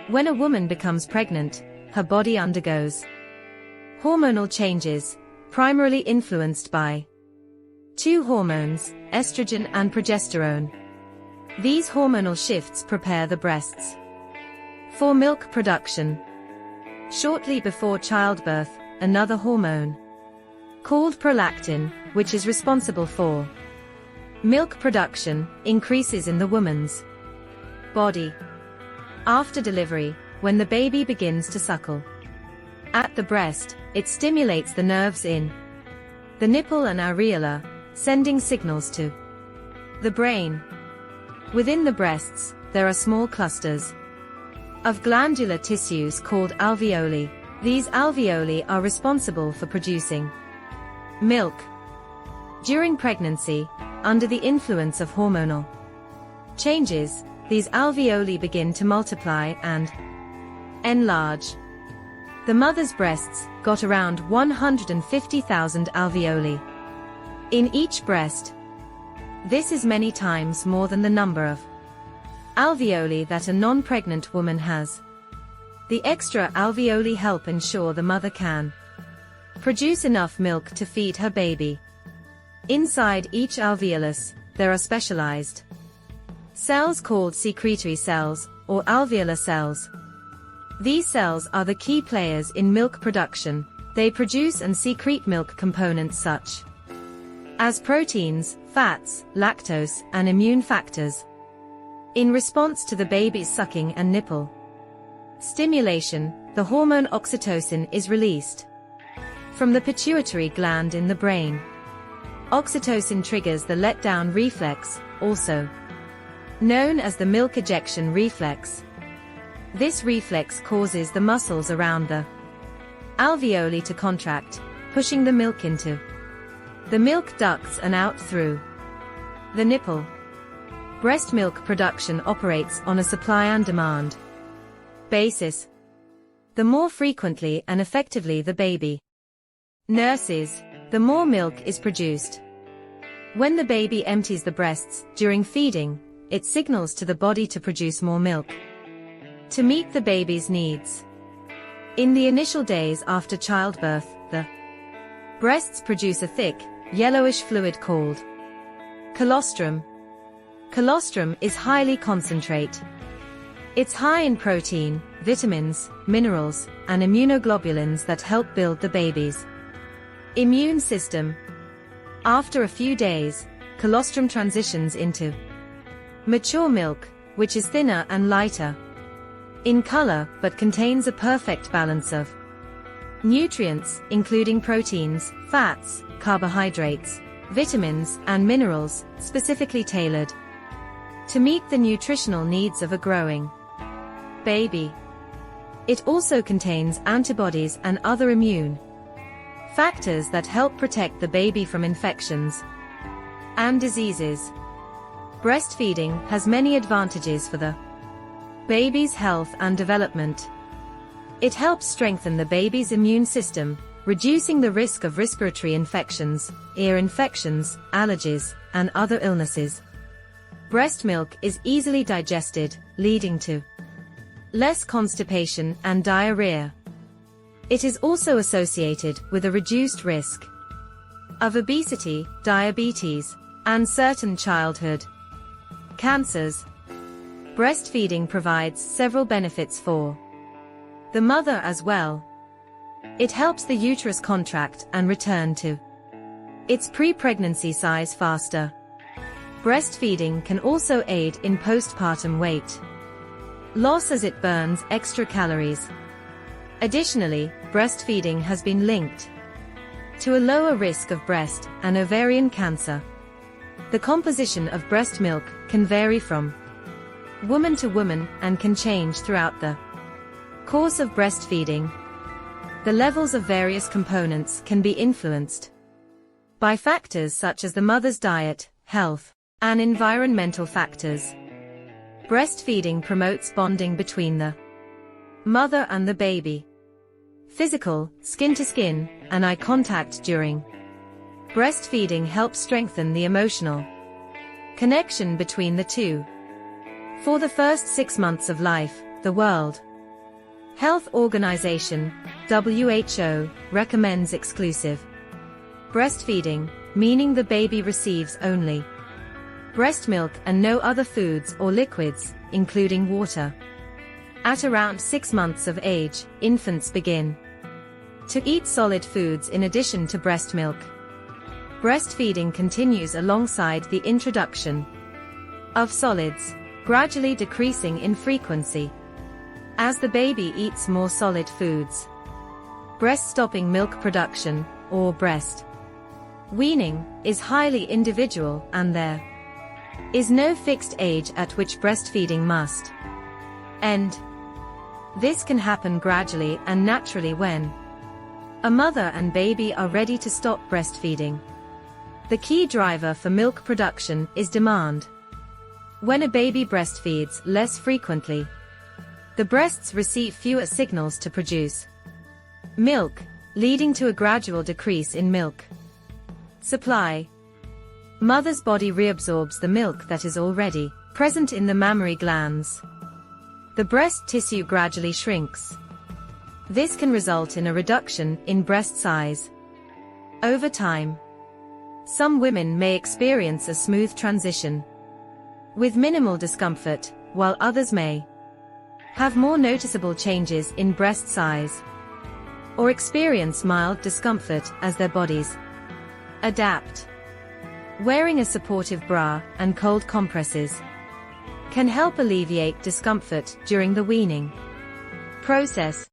When a woman becomes pregnant, her body undergoes hormonal changes, primarily influenced by two hormones, estrogen and progesterone. These hormonal shifts prepare the breasts for milk production. Shortly before childbirth, another hormone, called prolactin, which is responsible for milk production, increases in the woman's body. After delivery, when the baby begins to suckle at the breast, it stimulates the nerves in the nipple and areola, sending signals to the brain. Within the breasts, there are small clusters of glandular tissues called alveoli. These alveoli are responsible for producing milk. During pregnancy, under the influence of hormonal changes, these alveoli begin to multiply and enlarge. The mother's breasts got around 150,000 alveoli in each breast. This is many times more than the number of alveoli that a non-pregnant woman has. The extra alveoli help ensure the mother can produce enough milk to feed her baby. Inside each alveolus, there are specialized cells called secretory cells, or alveolar cells. These cells are the key players in milk production. They produce and secrete milk components such as proteins, fats, lactose, and immune factors. In response to the baby's sucking and nipple stimulation, the hormone oxytocin is released from the pituitary gland in the brain. Oxytocin triggers the letdown reflex, also known as the milk ejection reflex. This reflex causes the muscles around the alveoli to contract, pushing the milk into the milk ducts and out through the nipple. Breast milk production operates on a supply and demand basis. The more frequently and effectively the baby nurses, the more milk is produced. When the baby empties the breasts during feeding, it signals to the body to produce more milk to meet the baby's needs. In the initial days after childbirth, the breasts produce a thick, yellowish fluid called colostrum. Colostrum is highly concentrate. It's high in protein, vitamins, minerals, and immunoglobulins that help build the baby's immune system. After a few days, colostrum transitions into mature milk, which is thinner and lighter in color but contains a perfect balance of nutrients, including proteins, fats, carbohydrates, vitamins, and minerals, specifically tailored to meet the nutritional needs of a growing baby. It also contains antibodies and other immune factors that help protect the baby from infections and diseases. Breastfeeding has many advantages for the baby's health and development. It helps strengthen the baby's immune system, reducing the risk of respiratory infections, ear infections, allergies, and other illnesses. Breast milk is easily digested, leading to less constipation and diarrhea. It is also associated with a reduced risk of obesity, diabetes, and certain childhood cancers. Breastfeeding provides several benefits for the mother as well. It helps the uterus contract and return to its pre-pregnancy size faster. Breastfeeding can also aid in postpartum weight loss as it burns extra calories. Additionally, breastfeeding has been linked to a lower risk of breast and ovarian cancer. The composition of breast milk can vary from woman to woman and can change throughout the course of breastfeeding. The levels of various components can be influenced by factors such as the mother's diet, health, and environmental factors. Breastfeeding promotes bonding between the mother and the baby. Physical, skin-to-skin, and eye contact during breastfeeding helps strengthen the emotional connection between the two. For the first 6 months of life, the world Health Organization, WHO, recommends exclusive breastfeeding, meaning the baby receives only breast milk and no other foods or liquids, including water. At around 6 months of age, infants begin to eat solid foods in addition to breast milk. Breastfeeding continues alongside the introduction of solids, gradually decreasing in frequency as the baby eats more solid foods. Breast stopping milk production, or breast weaning, is highly individual, and there is no fixed age at which breastfeeding must end. This can happen gradually and naturally when a mother and baby are ready to stop breastfeeding. The key driver for milk production is demand. When a baby breastfeeds less frequently, the breasts receive fewer signals to produce milk, leading to a gradual decrease in milk supply. Mother's body reabsorbs the milk that is already present in the mammary glands. The breast tissue gradually shrinks. This can result in a reduction in breast size. Over time, some women may experience a smooth transition with minimal discomfort, while others may have more noticeable changes in breast size or experience mild discomfort as their bodies adapt. Wearing a supportive bra and cold compresses can help alleviate discomfort during the weaning process.